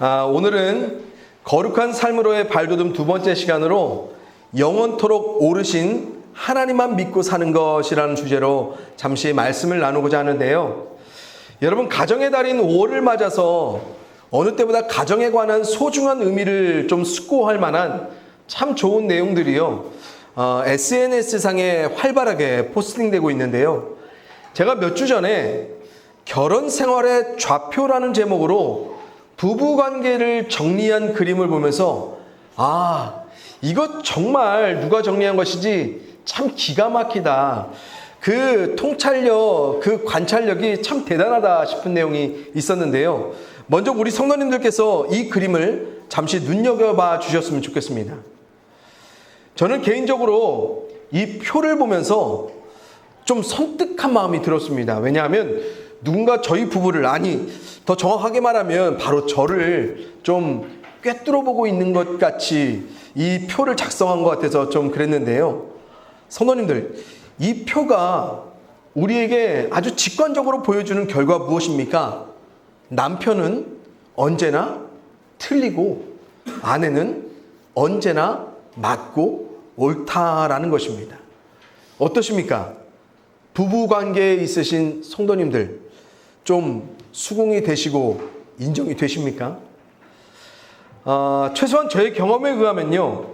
오늘은 거룩한 삶으로의 발돋움 두 번째 시간으로 영원토록 오르신 하나님만 믿고 사는 것이라는 주제로 잠시 말씀을 나누고자 하는데요. 여러분, 가정의 달인 5월을 맞아서 어느 때보다 가정에 관한 소중한 의미를 좀 숙고할 만한 참 좋은 내용들이요, SNS상에 활발하게 포스팅되고 있는데요. 제가 몇 주 전에 결혼 생활의 좌표라는 제목으로 부부관계를 정리한 그림을 보면서 이거 정말 누가 정리한 것이지 참 기가 막히다, 그 통찰력, 그 관찰력이 참 대단하다 싶은 내용이 있었는데요. 먼저 우리 성도님들께서 이 그림을 잠시 눈여겨봐 주셨으면 좋겠습니다. 저는 개인적으로 이 표를 보면서 좀 섬뜩한 마음이 들었습니다. 왜냐하면 누군가 저희 부부를, 더 정확하게 말하면 바로 저를 좀 꿰뚫어 보고 있는 것 같이 이 표를 작성한 것 같아서 좀 그랬는데요. 성도님들, 이 표가 우리에게 아주 직관적으로 보여주는 결과 무엇입니까? 남편은 언제나 틀리고 아내는 언제나 맞고 옳다라는 것입니다. 어떠십니까? 부부관계에 있으신 성도님들, 좀 수긍이 되시고 인정이 되십니까? 최소한 저의 경험에 의하면요,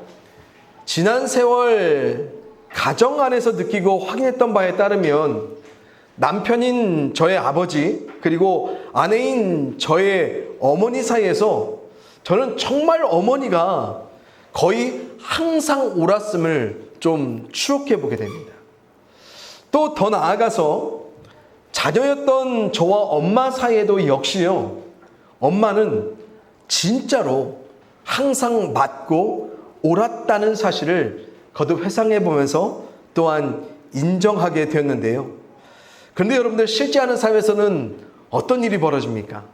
지난 세월 가정 안에서 느끼고 확인했던 바에 따르면 남편인 저의 아버지 그리고 아내인 저의 어머니 사이에서 저는 정말 어머니가 거의 항상 옳았음을 좀 추억해 보게 됩니다. 또 더 나아가서 자녀였던 저와 엄마 사이에도 역시요, 엄마는 진짜로 항상 맞고 옳았다는 사실을 거듭 회상해 보면서 또한 인정하게 되었는데요. 그런데 여러분들, 실제 하는 삶에서는 어떤 일이 벌어집니까?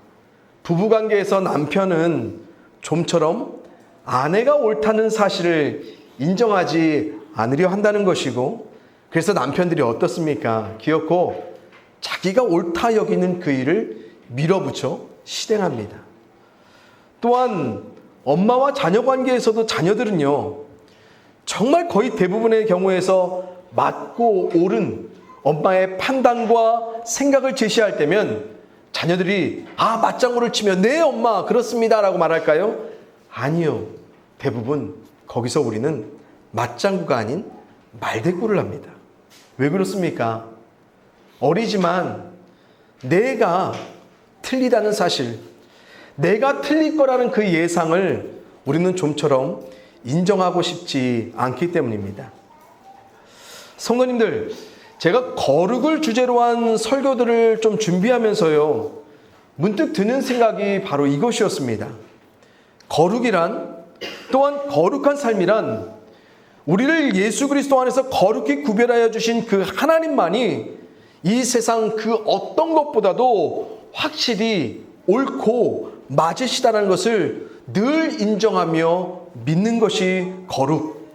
부부관계에서 남편은 좀처럼 아내가 옳다는 사실을 인정하지 않으려 한다는 것이고, 그래서 남편들이 어떻습니까? 기어코 자기가 옳다 여기는 그 일을 밀어붙여 실행합니다. 또한 엄마와 자녀 관계에서도 자녀들은요, 정말 거의 대부분의 경우에서 맞고 옳은 엄마의 판단과 생각을 제시할 때면 자녀들이 맞장구를 치며 네 엄마 그렇습니다 라고 말할까요? 아니요, 대부분 거기서 우리는 맞장구가 아닌 말대꾸를 합니다. 왜 그렇습니까? 어리지만 내가 틀리다는 사실, 내가 틀릴 거라는 그 예상을 우리는 좀처럼 인정하고 싶지 않기 때문입니다. 성도님들, 제가 거룩을 주제로 한 설교들을 좀 준비하면서요, 문득 드는 생각이 바로 이것이었습니다. 거룩이란, 또한 거룩한 삶이란, 우리를 예수 그리스도 안에서 거룩히 구별하여 주신 그 하나님만이 이 세상 그 어떤 것보다도 확실히 옳고 맞으시다는 것을 늘 인정하며 믿는 것이 거룩.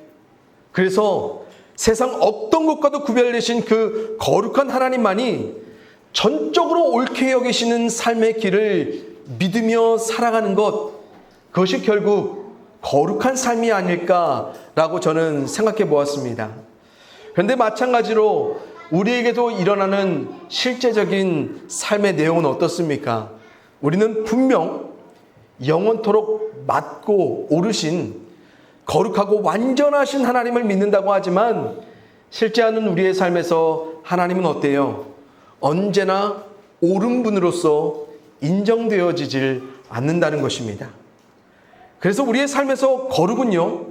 그래서 세상 어떤 것과도 구별되신 그 거룩한 하나님만이 전적으로 옳게 여기시는 삶의 길을 믿으며 살아가는 것, 그것이 결국 거룩한 삶이 아닐까라고 저는 생각해 보았습니다. 그런데 마찬가지로 우리에게도 일어나는 실제적인 삶의 내용은 어떻습니까? 우리는 분명 영원토록 맞고 오르신 거룩하고 완전하신 하나님을 믿는다고 하지만 실제 하는 우리의 삶에서 하나님은 어때요? 언제나 옳은 분으로서 인정되어지질 않는다는 것입니다. 그래서 우리의 삶에서 거룩은요,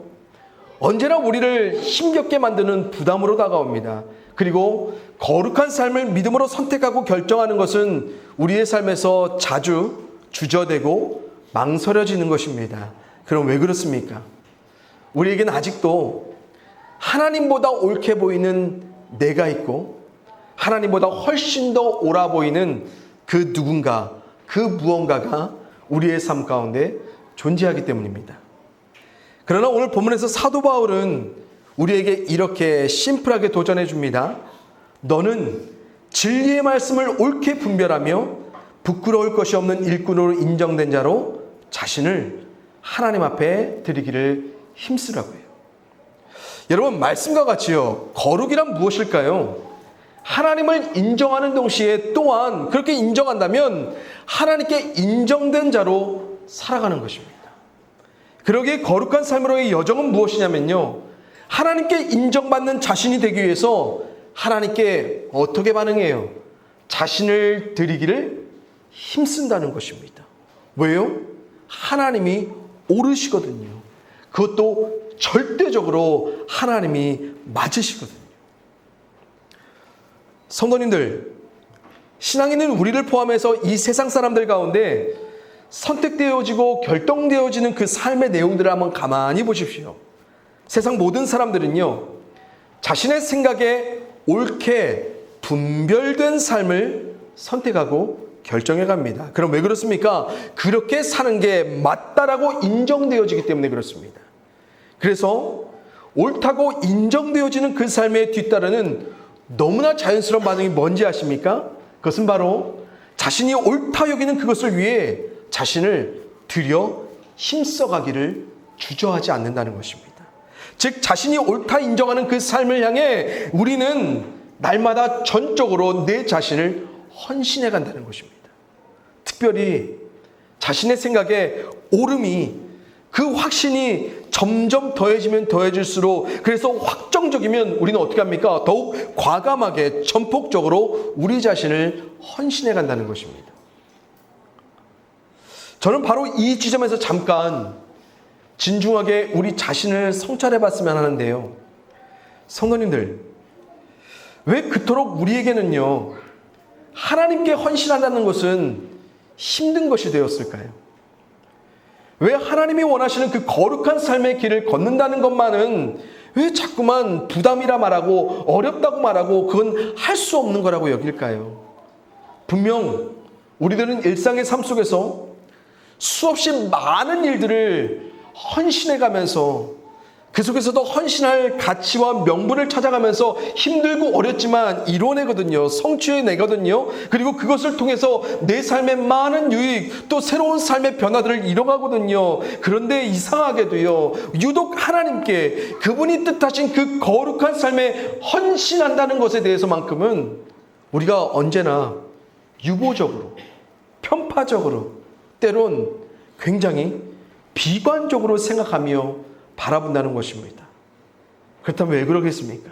언제나 우리를 힘겹게 만드는 부담으로 다가옵니다. 그리고 거룩한 삶을 믿음으로 선택하고 결정하는 것은 우리의 삶에서 자주 주저되고 망설여지는 것입니다. 그럼 왜 그렇습니까? 우리에게는 아직도 하나님보다 옳게 보이는 내가 있고 하나님보다 훨씬 더 옳아 보이는 그 누군가, 그 무언가가 우리의 삶 가운데 존재하기 때문입니다. 그러나 오늘 본문에서 사도 바울은 우리에게 이렇게 심플하게 도전해 줍니다. 너는 진리의 말씀을 옳게 분별하며 부끄러울 것이 없는 일꾼으로 인정된 자로 자신을 하나님 앞에 드리기를 힘쓰라고 해요. 여러분, 말씀과 같이요, 거룩이란 무엇일까요? 하나님을 인정하는 동시에 또한 그렇게 인정한다면 하나님께 인정된 자로 살아가는 것입니다. 그러기에 거룩한 삶으로의 여정은 무엇이냐면요, 하나님께 인정받는 자신이 되기 위해서 하나님께 어떻게 반응해요? 자신을 드리기를 힘쓴다는 것입니다. 왜요? 하나님이 오르시거든요. 그것도 절대적으로 하나님이 맞으시거든요. 성도님들, 신앙인은 우리를 포함해서 이 세상 사람들 가운데 선택되어지고 결정되어지는 그 삶의 내용들을 한번 가만히 보십시오. 세상 모든 사람들은요, 자신의 생각에 옳게 분별된 삶을 선택하고 결정해 갑니다. 그럼 왜 그렇습니까? 그렇게 사는 게 맞다라고 인정되어지기 때문에 그렇습니다. 그래서 옳다고 인정되어지는 그 삶에 뒤따르는 너무나 자연스러운 반응이 뭔지 아십니까? 그것은 바로 자신이 옳다 여기는 그것을 위해 자신을 들여 힘써가기를 주저하지 않는다는 것입니다. 즉, 자신이 옳다 인정하는 그 삶을 향해 우리는 날마다 전적으로 내 자신을 헌신해 간다는 것입니다. 특별히 자신의 생각에 옳음이, 그 확신이 점점 더해지면 더해질수록, 그래서 확정적이면 우리는 어떻게 합니까? 더욱 과감하게 전폭적으로 우리 자신을 헌신해 간다는 것입니다. 저는 바로 이 지점에서 잠깐 진중하게 우리 자신을 성찰해 봤으면 하는데요. 성도님들, 왜 그토록 우리에게는요, 하나님께 헌신한다는 것은 힘든 것이 되었을까요? 왜 하나님이 원하시는 그 거룩한 삶의 길을 걷는다는 것만은 왜 자꾸만 부담이라 말하고 어렵다고 말하고 그건 할 수 없는 거라고 여길까요? 분명 우리들은 일상의 삶 속에서 수없이 많은 일들을 헌신해 가면서 그 속에서도 헌신할 가치와 명분을 찾아가면서 힘들고 어렵지만 이뤄내거든요. 성취해내거든요. 그리고 그것을 통해서 내 삶의 많은 유익, 또 새로운 삶의 변화들을 이뤄가거든요. 그런데 이상하게도요, 유독 하나님께 그분이 뜻하신 그 거룩한 삶에 헌신한다는 것에 대해서만큼은 우리가 언제나 유보적으로, 편파적으로, 때론 굉장히 비관적으로 생각하며 바라본다는 것입니다. 그렇다면 왜 그러겠습니까?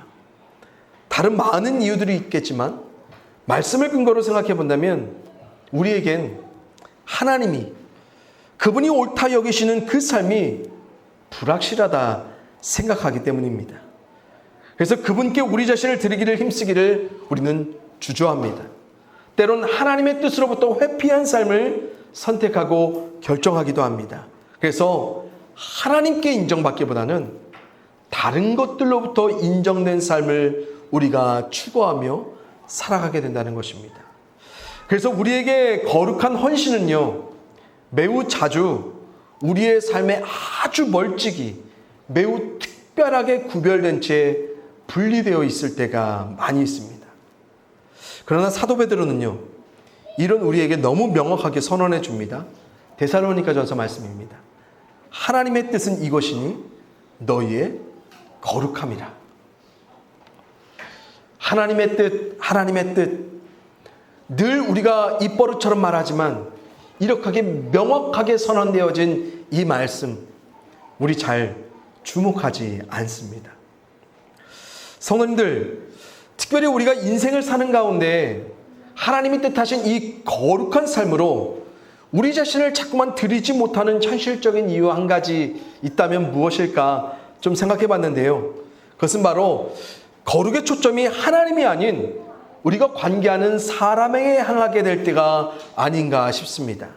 다른 많은 이유들이 있겠지만 말씀을 근거로 생각해 본다면 우리에겐 하나님이, 그분이 옳다 여기시는 그 삶이 불확실하다 생각하기 때문입니다. 그래서 그분께 우리 자신을 드리기를 힘쓰기를 우리는 주저합니다. 때론 하나님의 뜻으로부터 회피한 삶을 선택하고 결정하기도 합니다. 그래서 하나님께 인정받기보다는 다른 것들로부터 인정된 삶을 우리가 추구하며 살아가게 된다는 것입니다. 그래서 우리에게 거룩한 헌신은요, 매우 자주 우리의 삶에 아주 멀찍이, 매우 특별하게 구별된 채 분리되어 있을 때가 많이 있습니다. 그러나 사도 베드로는요, 이런 우리에게 너무 명확하게 선언해 줍니다. 데살로니가전서 말씀입니다. 하나님의 뜻은 이것이니 너희의 거룩함이라. 하나님의 뜻, 하나님의 뜻. 늘 우리가 입버릇처럼 말하지만 이렇게 명확하게 선언되어진 이 말씀, 우리 잘 주목하지 않습니다. 성도님들, 특별히 우리가 인생을 사는 가운데 하나님이 뜻하신 이 거룩한 삶으로 우리 자신을 자꾸만 드리지 못하는 현실적인 이유 한 가지 있다면 무엇일까 좀 생각해 봤는데요. 그것은 바로 거룩의 초점이 하나님이 아닌 우리가 관계하는 사람에게 향하게 될 때가 아닌가 싶습니다.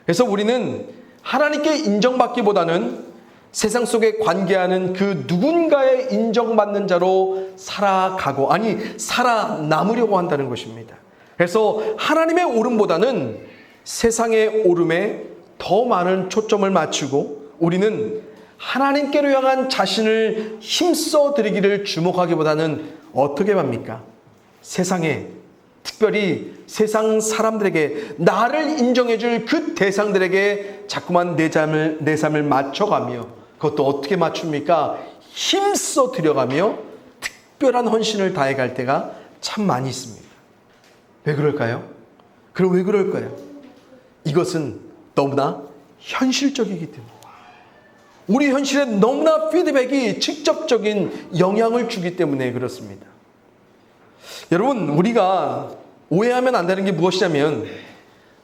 그래서 우리는 하나님께 인정받기보다는 세상 속에 관계하는 그 누군가의 인정받는 자로 살아가고, 아니 살아남으려고 한다는 것입니다. 그래서 하나님의 오름보다는 세상의 오름에 더 많은 초점을 맞추고 우리는 하나님께로 향한 자신을 힘써 드리기를 주목하기보다는 어떻게 합니까? 세상에, 특별히 세상 사람들에게 나를 인정해줄 그 대상들에게 자꾸만 내 삶을 맞춰가며, 그것도 어떻게 맞춥니까? 힘써 들여가며 특별한 헌신을 다해갈 때가 참 많이 있습니다. 왜 그럴까요? 그럼 왜 그럴까요? 이것은 너무나 현실적이기 때문에, 우리 현실에 너무나 피드백이 직접적인 영향을 주기 때문에 그렇습니다. 여러분, 우리가 오해하면 안 되는 게 무엇이냐면,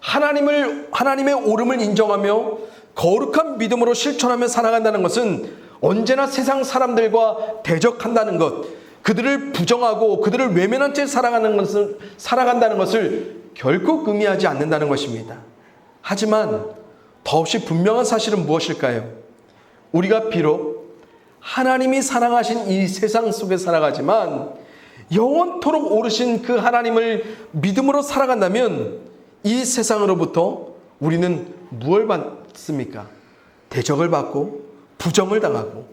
하나님의 옳음을 인정하며 거룩한 믿음으로 실천하며 살아간다는 것은 언제나 세상 사람들과 대적한다는 것, 그들을 부정하고 그들을 외면한 채 살아간다는 것을 결코 의미하지 않는다는 것입니다. 하지만 더없이 분명한 사실은 무엇일까요? 우리가 비록 하나님이 사랑하신 이 세상 속에 살아가지만 영원토록 오르신 그 하나님을 믿음으로 살아간다면 이 세상으로부터 우리는 무엇을 받습니까? 대적을 받고 부정을 당하고,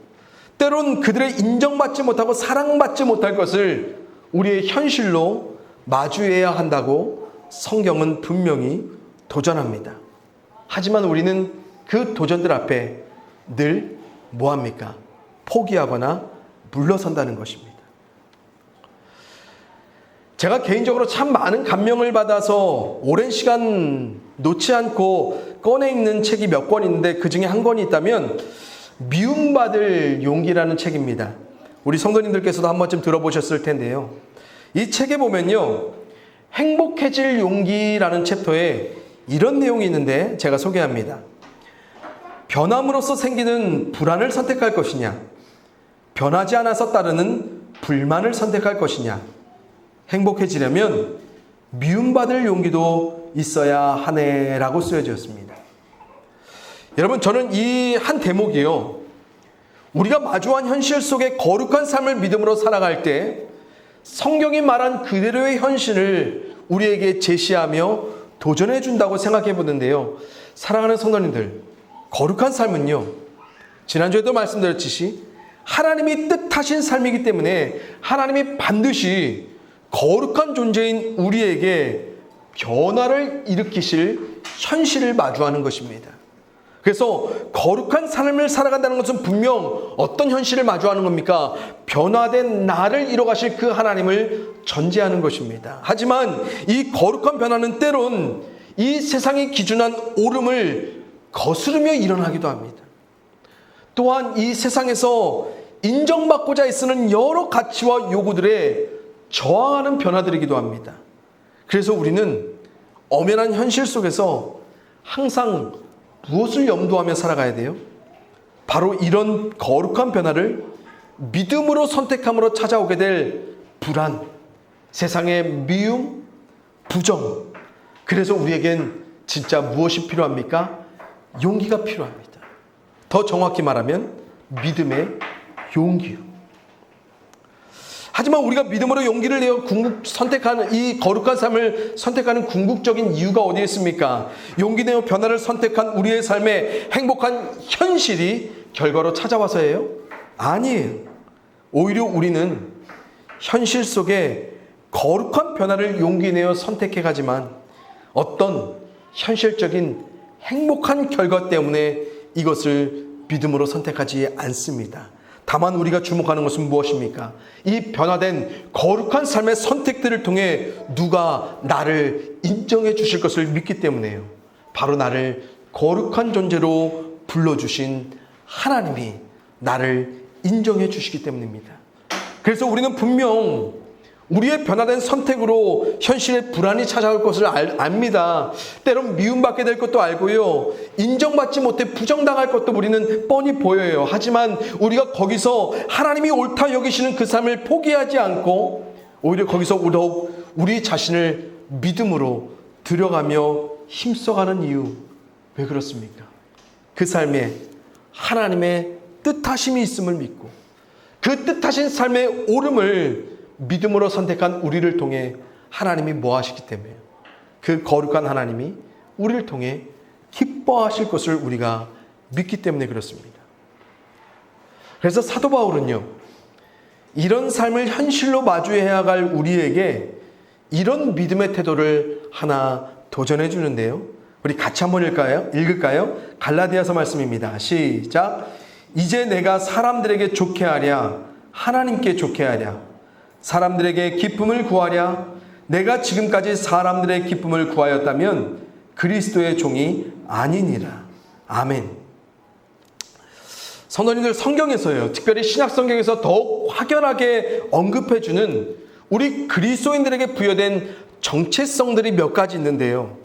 때론 그들의 인정받지 못하고 사랑받지 못할 것을 우리의 현실로 마주해야 한다고 성경은 분명히 도전합니다. 하지만 우리는 그 도전들 앞에 늘 뭐합니까? 포기하거나 물러선다는 것입니다. 제가 개인적으로 참 많은 감명을 받아서 오랜 시간 놓지 않고 꺼내 읽는 책이 몇 권 있는데, 그 중에 한 권이 있다면 미움받을 용기라는 책입니다. 우리 성도님들께서도 한 번쯤 들어보셨을 텐데요. 이 책에 보면요, 행복해질 용기라는 챕터에 이런 내용이 있는데 제가 소개합니다. 변함으로써 생기는 불안을 선택할 것이냐, 변하지 않아서 따르는 불만을 선택할 것이냐, 행복해지려면 미움받을 용기도 있어야 하네라고 쓰여졌습니다. 여러분, 저는 이 한 대목이요, 우리가 마주한 현실 속에 거룩한 삶을 믿음으로 살아갈 때 성경이 말한 그대로의 현실을 우리에게 제시하며 도전해 준다고 생각해 보는데요. 사랑하는 성도님들, 거룩한 삶은요, 지난주에도 말씀드렸듯이 하나님이 뜻하신 삶이기 때문에 하나님이 반드시 거룩한 존재인 우리에게 변화를 일으키실 현실을 마주하는 것입니다. 그래서 거룩한 삶을 살아간다는 것은 분명 어떤 현실을 마주하는 겁니까? 변화된 나를 이뤄가실 그 하나님을 전제하는 것입니다. 하지만 이 거룩한 변화는 때론 이 세상이 기준한 옳음을 거스르며 일어나기도 합니다. 또한 이 세상에서 인정받고자 애쓰는 여러 가치와 요구들에 저항하는 변화들이기도 합니다. 그래서 우리는 엄연한 현실 속에서 항상 무엇을 염두하며 살아가야 돼요? 바로 이런 거룩한 변화를 믿음으로 선택함으로 찾아오게 될 불안, 세상의 미움, 부정. 그래서 우리에겐 진짜 무엇이 필요합니까? 용기가 필요합니다. 더 정확히 말하면 믿음의 용기요. 하지만 우리가 믿음으로 용기를 내어 선택하는 이 거룩한 삶을 선택하는 궁극적인 이유가 어디에 있습니까? 용기 내어 변화를 선택한 우리의 삶에 행복한 현실이 결과로 찾아와서예요? 아니에요. 오히려 우리는 현실 속에 거룩한 변화를 용기 내어 선택해 가지만 어떤 현실적인 행복한 결과 때문에 이것을 믿음으로 선택하지 않습니다. 다만 우리가 주목하는 것은 무엇입니까? 이 변화된 거룩한 삶의 선택들을 통해 누가 나를 인정해 주실 것을 믿기 때문에요. 바로 나를 거룩한 존재로 불러주신 하나님이 나를 인정해 주시기 때문입니다. 그래서 우리는 분명 우리의 변화된 선택으로 현실에 불안이 찾아올 것을 압니다. 때론 미움받게 될 것도 알고요, 인정받지 못해 부정당할 것도 우리는 뻔히 보여요. 하지만 우리가 거기서 하나님이 옳다 여기시는 그 삶을 포기하지 않고 오히려 거기서 더욱 우리 자신을 믿음으로 들여가며 힘써가는 이유, 왜 그렇습니까? 그 삶에 하나님의 뜻하심이 있음을 믿고 그 뜻하신 삶의 옳음을 믿음으로 선택한 우리를 통해 하나님이 뭐 하시기 때문에요. 그 거룩한 하나님이 우리를 통해 기뻐하실 것을 우리가 믿기 때문에 그렇습니다. 그래서 사도 바울은요, 이런 삶을 현실로 마주해야 할 우리에게 이런 믿음의 태도를 하나 도전해 주는데요. 우리 같이 한번 읽을까요? 갈라디아서 말씀입니다. 시작. 이제 내가 사람들에게 좋게 하랴 하나님께 좋게 하랴 사람들에게 기쁨을 구하랴 내가 지금까지 사람들의 기쁨을 구하였다면 그리스도의 종이 아니니라. 아멘. 성도님들, 성경에서요, 특별히 신약성경에서 더욱 확연하게 언급해주는 우리 그리스도인들에게 부여된 정체성들이 몇 가지 있는데요.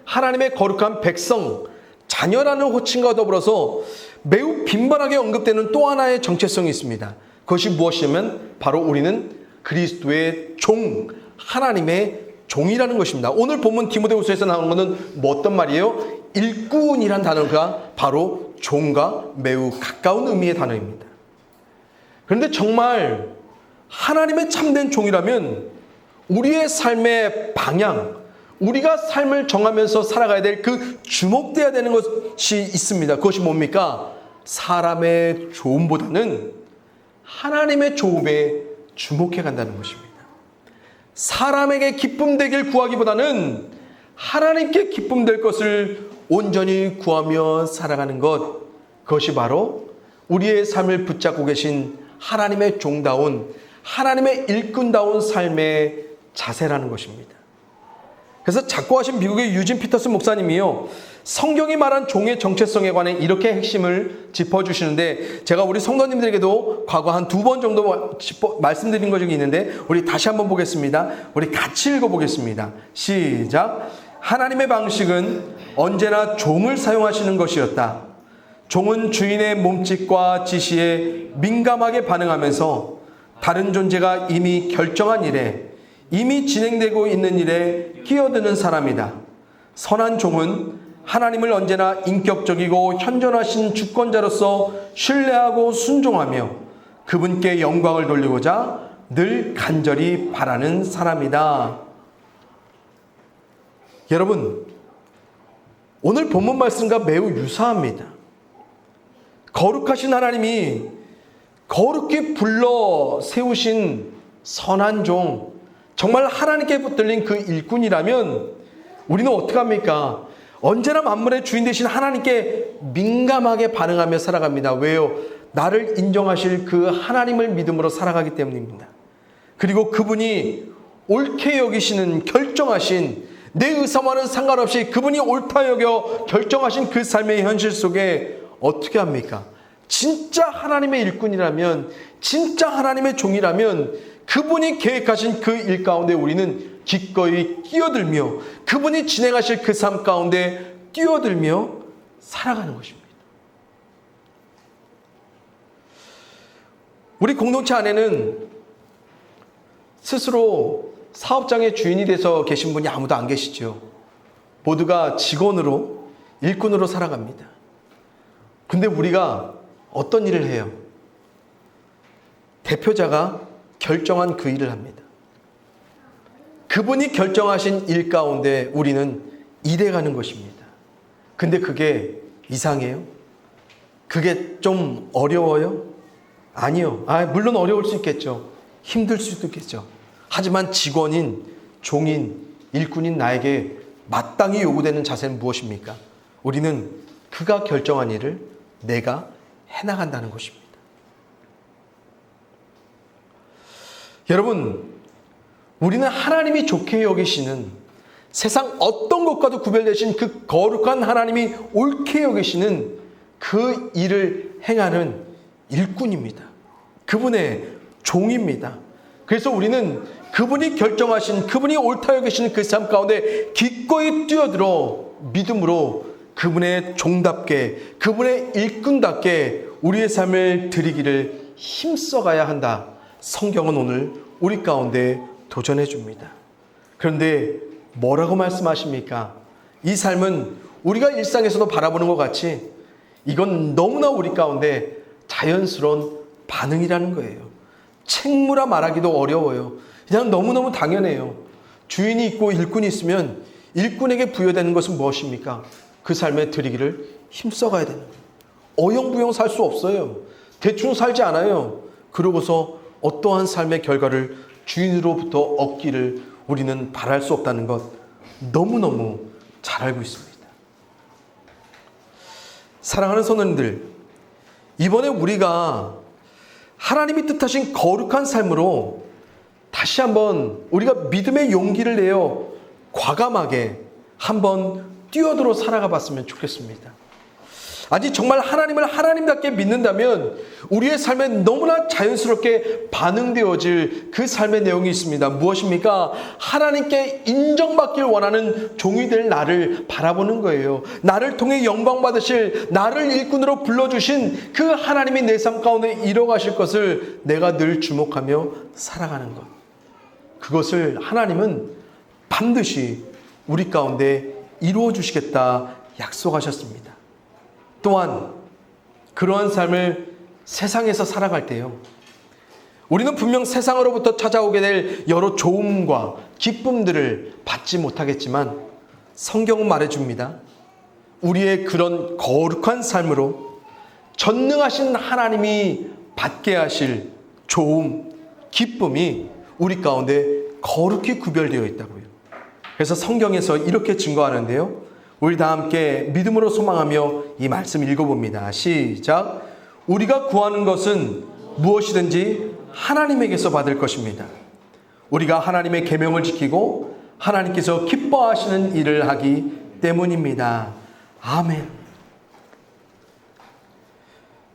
하나님의 거룩한 백성, 자녀라는 호칭과 더불어서 매우 빈번하게 언급되는 또 하나의 정체성이 있습니다. 그것이 무엇이냐면 바로 우리는 그리스도의 종, 하나님의 종이라는 것입니다. 오늘 본문 디모데후서에서 나오는 것은 뭐 어떤 말이에요? 일꾼이란 단어가 바로 종과 매우 가까운 의미의 단어입니다. 그런데 정말 하나님의 참된 종이라면 우리의 삶의 방향, 우리가 삶을 정하면서 살아가야 될 그 주목되어야 되는 것이 있습니다. 그것이 뭡니까? 사람의 좋음보다는 하나님의 좋음에 주목해 간다는 것입니다. 사람에게 기쁨 되길 구하기보다는 하나님께 기쁨 될 것을 온전히 구하며 살아가는 것, 그것이 바로 우리의 삶을 붙잡고 계신 하나님의 종다운, 하나님의 일꾼다운 삶의 자세라는 것입니다. 그래서 작고하신 미국의 유진 피터슨 목사님이요, 성경이 말한 종의 정체성에 관해 이렇게 핵심을 짚어주시는데, 제가 우리 성도님들에게도 과거 한 2번 정도 말씀드린 것 중에 있는데 우리 다시 한번 보겠습니다. 우리 같이 읽어보겠습니다. 시작. 하나님의 방식은 언제나 종을 사용하시는 것이었다. 종은 주인의 몸짓과 지시에 민감하게 반응하면서 다른 존재가 이미 결정한 일에, 이미 진행되고 있는 일에 끼어드는 사람이다. 선한 종은 하나님을 언제나 인격적이고 현존하신 주권자로서 신뢰하고 순종하며 그분께 영광을 돌리고자 늘 간절히 바라는 사람이다. 여러분, 오늘 본문 말씀과 매우 유사합니다. 거룩하신 하나님이 거룩히 불러 세우신 선한 종, 정말 하나님께 붙들린 그 일꾼이라면 우리는 어떻게 합니까? 언제나 만물의 주인 되신 하나님께 민감하게 반응하며 살아갑니다. 왜요? 나를 인정하실 그 하나님을 믿음으로 살아가기 때문입니다. 그리고 그분이 옳게 여기시는, 결정하신, 내 의사와는 상관없이 그분이 옳다 여겨 결정하신 그 삶의 현실 속에 어떻게 합니까? 진짜 하나님의 일꾼이라면, 진짜 하나님의 종이라면 그분이 계획하신 그 일 가운데 우리는 기꺼이 끼어들며 그분이 진행하실 그 삶 가운데 뛰어들며 살아가는 것입니다. 우리 공동체 안에는 스스로 사업장의 주인이 돼서 계신 분이 아무도 안 계시죠. 모두가 직원으로, 일꾼으로 살아갑니다. 근데 우리가 어떤 일을 해요? 대표자가 결정한 그 일을 합니다. 그분이 결정하신 일 가운데 우리는 일해가는 것입니다. 근데 그게 이상해요? 그게 좀 어려워요? 아니요. 물론 어려울 수 있겠죠. 힘들 수도 있겠죠. 하지만 직원인, 종인, 일꾼인 나에게 마땅히 요구되는 자세는 무엇입니까? 우리는 그가 결정한 일을 내가 해나간다는 것입니다. 여러분, 우리는 하나님이 좋게 여기시는, 세상 어떤 것과도 구별되신 그 거룩한 하나님이 옳게 여기시는 그 일을 행하는 일꾼입니다. 그분의 종입니다. 그래서 우리는 그분이 결정하신, 그분이 옳다 여기시는 그 삶 가운데 기꺼이 뛰어들어 믿음으로 그분의 종답게, 그분의 일꾼답게 우리의 삶을 드리기를 힘써가야 한다. 성경은 오늘 우리 가운데 도전해 줍니다. 그런데 뭐라고 말씀하십니까? 이 삶은 우리가 일상에서도 바라보는 것 같이 이건 너무나 우리 가운데 자연스러운 반응이라는 거예요. 책무라 말하기도 어려워요. 그냥 너무너무 당연해요. 주인이 있고 일꾼이 있으면 일꾼에게 부여되는 것은 무엇입니까? 그 삶에 드리기를 힘써가야 되는 거예요. 어영부영 살 수 없어요. 대충 살지 않아요. 그러고서 어떠한 삶의 결과를 주인으로부터 얻기를 우리는 바랄 수 없다는 것 너무너무 잘 알고 있습니다. 사랑하는 성도님들, 이번에 우리가 하나님이 뜻하신 거룩한 삶으로 다시 한번 우리가 믿음의 용기를 내어 과감하게 한번 뛰어들어 살아가 봤으면 좋겠습니다. 아직 정말 하나님을 하나님답게 믿는다면 우리의 삶에 너무나 자연스럽게 반응되어질 그 삶의 내용이 있습니다. 무엇입니까? 하나님께 인정받길 원하는 종이 될 나를 바라보는 거예요. 나를 통해 영광 받으실, 나를 일꾼으로 불러주신 그 하나님이 내 삶 가운데 이뤄가실 것을 내가 늘 주목하며 살아가는 것. 그것을 하나님은 반드시 우리 가운데 이루어 주시겠다 약속하셨습니다. 또한 그러한 삶을 세상에서 살아갈 때요, 우리는 분명 세상으로부터 찾아오게 될 여러 좋음과 기쁨들을 받지 못하겠지만 성경은 말해줍니다. 우리의 그런 거룩한 삶으로 전능하신 하나님이 받게 하실 좋음, 기쁨이 우리 가운데 거룩히 구별되어 있다고요. 그래서 성경에서 이렇게 증거하는데요, 우리 다 함께 믿음으로 소망하며 이 말씀 읽어봅니다. 시작. 우리가 구하는 것은 무엇이든지 하나님에게서 받을 것입니다. 우리가 하나님의 계명을 지키고 하나님께서 기뻐하시는 일을 하기 때문입니다. 아멘.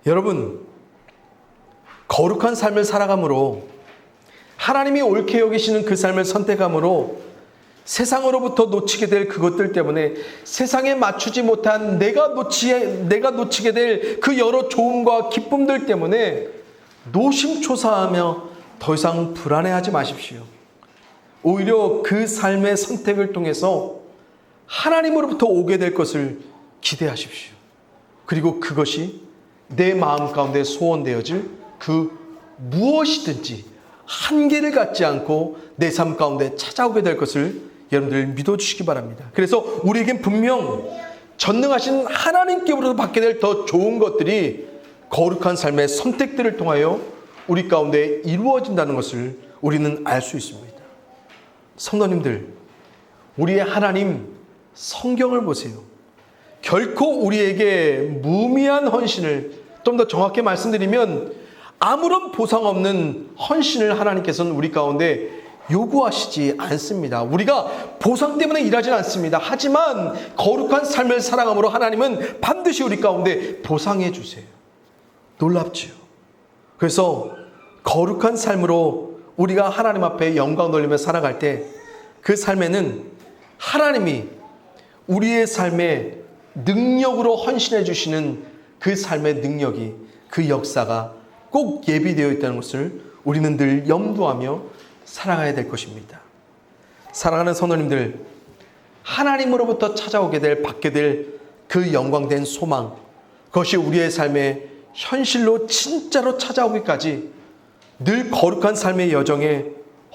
여러분, 거룩한 삶을 살아감으로, 하나님이 옳게 여기시는 그 삶을 선택함으로 세상으로부터 놓치게 될 그것들 때문에, 세상에 맞추지 못한 내가 놓치게 될 그 여러 좋음과 기쁨들 때문에 노심초사하며 더 이상 불안해하지 마십시오. 오히려 그 삶의 선택을 통해서 하나님으로부터 오게 될 것을 기대하십시오. 그리고 그것이 내 마음 가운데 소원되어질 그 무엇이든지 한계를 갖지 않고 내 삶 가운데 찾아오게 될 것을 여러분들 믿어주시기 바랍니다. 그래서 우리에겐 분명 전능하신 하나님께로부터 받게 될 더 좋은 것들이 거룩한 삶의 선택들을 통하여 우리 가운데 이루어진다는 것을 우리는 알 수 있습니다. 성도님들, 우리의 하나님 성경을 보세요. 결코 우리에게 무미한 헌신을, 좀 더 정확히 말씀드리면 아무런 보상 없는 헌신을 하나님께서는 우리 가운데 요구하시지 않습니다. 우리가 보상 때문에 일하지 않습니다. 하지만 거룩한 삶을 살아감으로 하나님은 반드시 우리 가운데 보상해 주세요. 놀랍지요. 그래서 거룩한 삶으로 우리가 하나님 앞에 영광 돌리며 살아갈 때 그 삶에는 하나님이 우리의 삶에 능력으로 헌신해 주시는 그 삶의 능력이, 그 역사가 꼭 예비되어 있다는 것을 우리는 늘 염두하며 살아가야 될 것입니다. 사랑하는 성도님들, 하나님으로부터 찾아오게 될, 받게 될 그 영광된 소망, 그것이 우리의 삶에 현실로 진짜로 찾아오기까지 늘 거룩한 삶의 여정에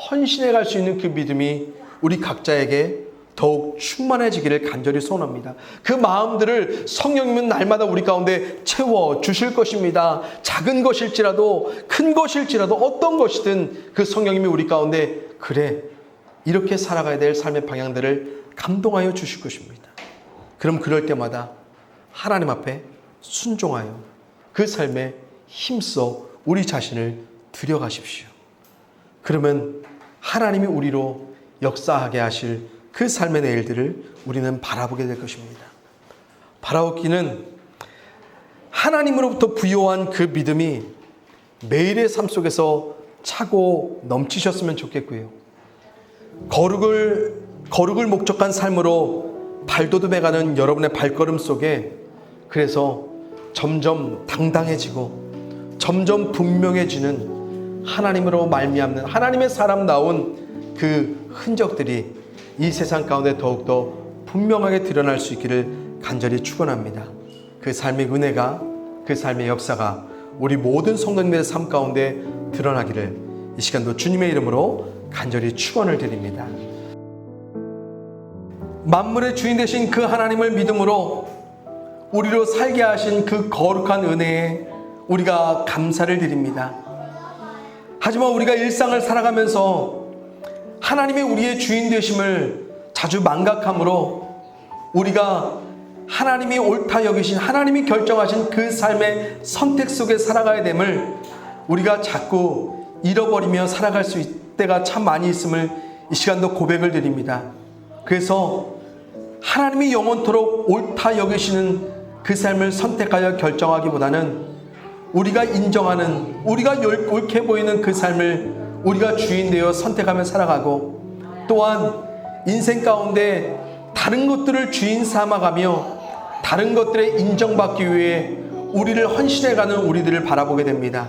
헌신해 갈 수 있는 그 믿음이 우리 각자에게 더욱 충만해지기를 간절히 소원합니다. 그 마음들을 성령님은 날마다 우리 가운데 채워 주실 것입니다. 작은 것일지라도 큰 것일지라도 어떤 것이든 그 성령님이 우리 가운데, 그래, 이렇게 살아가야 될 삶의 방향들을 감동하여 주실 것입니다. 그럼 그럴 때마다 하나님 앞에 순종하여 그 삶에 힘써 우리 자신을 들여가십시오. 그러면 하나님이 우리로 역사하게 하실 그 삶의 내일들을 우리는 바라보게 될 것입니다. 바라보기는 하나님으로부터 부여한 그 믿음이 매일의 삶 속에서 차고 넘치셨으면 좋겠고요. 거룩을 목적한 삶으로 발돋움해가는 여러분의 발걸음 속에, 그래서 점점 당당해지고 점점 분명해지는 하나님으로 말미암는 하나님의 사람다운 그 흔적들이 이 세상 가운데 더욱더 분명하게 드러날 수 있기를 간절히 축원합니다. 그 삶의 은혜가, 그 삶의 역사가 우리 모든 성도님의 삶 가운데 드러나기를 이 시간도 주님의 이름으로 간절히 축원을 드립니다. 만물의 주인 되신 그 하나님을 믿음으로 우리로 살게 하신 그 거룩한 은혜에 우리가 감사를 드립니다. 하지만 우리가 일상을 살아가면서 하나님의 우리의 주인 되심을 자주 망각함으로 우리가 하나님이 옳다 여기신, 하나님이 결정하신 그 삶의 선택 속에 살아가야 됨을 우리가 자꾸 잃어버리며 살아갈 수 있을 때가 참 많이 있음을 이 시간도 고백을 드립니다. 그래서 하나님이 영원토록 옳다 여기시는 그 삶을 선택하여 결정하기보다는 우리가 인정하는, 우리가 옳게 보이는 그 삶을 우리가 주인 되어 선택하며 살아가고, 또한 인생 가운데 다른 것들을 주인 삼아가며 다른 것들에 인정받기 위해 우리를 헌신해가는 우리들을 바라보게 됩니다.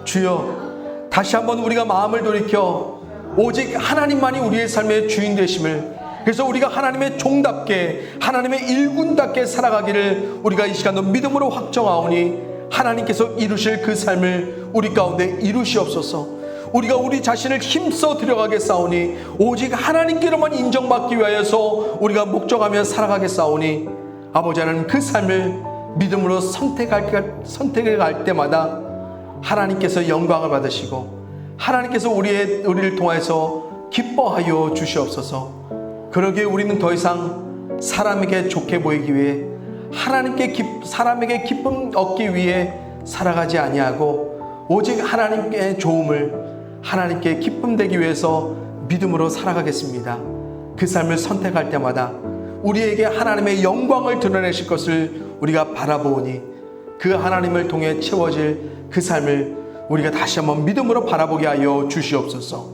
주여, 다시 한번 우리가 마음을 돌이켜 오직 하나님만이 우리의 삶의 주인 되심을, 그래서 우리가 하나님의 종답게, 하나님의 일꾼답게 살아가기를 우리가 이 시간도 믿음으로 확정하오니 하나님께서 이루실 그 삶을 우리 가운데 이루시옵소서. 우리가 우리 자신을 힘써 들여가겠사오니 오직 하나님께로만 인정받기 위하여서 우리가 목적하며 살아가겠사오니 아버지 하나님, 그 삶을 믿음으로 선택해 갈 때마다 하나님께서 영광을 받으시고 하나님께서 우리를 통해서 기뻐하여 주시옵소서. 그러기에 우리는 더 이상 사람에게 좋게 보이기 위해, 사람에게 기쁨 얻기 위해 살아가지 아니하고 오직 하나님께 좋음을, 하나님께 기쁨 되기 위해서 믿음으로 살아가겠습니다. 그 삶을 선택할 때마다 우리에게 하나님의 영광을 드러내실 것을 우리가 바라보니 그 하나님을 통해 채워질 그 삶을 우리가 다시 한번 믿음으로 바라보게 하여 주시옵소서.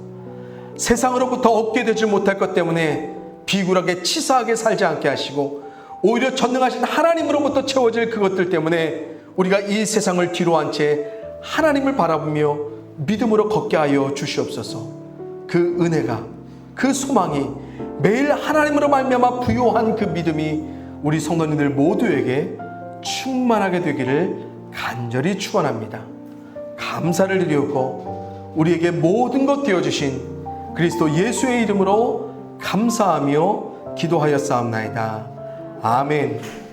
세상으로부터 얻게 되지 못할 것 때문에 비굴하게 치사하게 살지 않게 하시고 오히려 전능하신 하나님으로부터 채워질 그것들 때문에 우리가 이 세상을 뒤로 한 채 하나님을 바라보며 믿음으로 걷게 하여 주시옵소서. 그 은혜가, 그 소망이 매일 하나님으로 말미암아 부요한 그 믿음이 우리 성도님들 모두에게 충만하게 되기를 간절히 축원합니다. 감사를 드리옵고 우리에게 모든 것 되어주신 그리스도 예수의 이름으로 감사하며 기도하였사옵나이다. 아멘.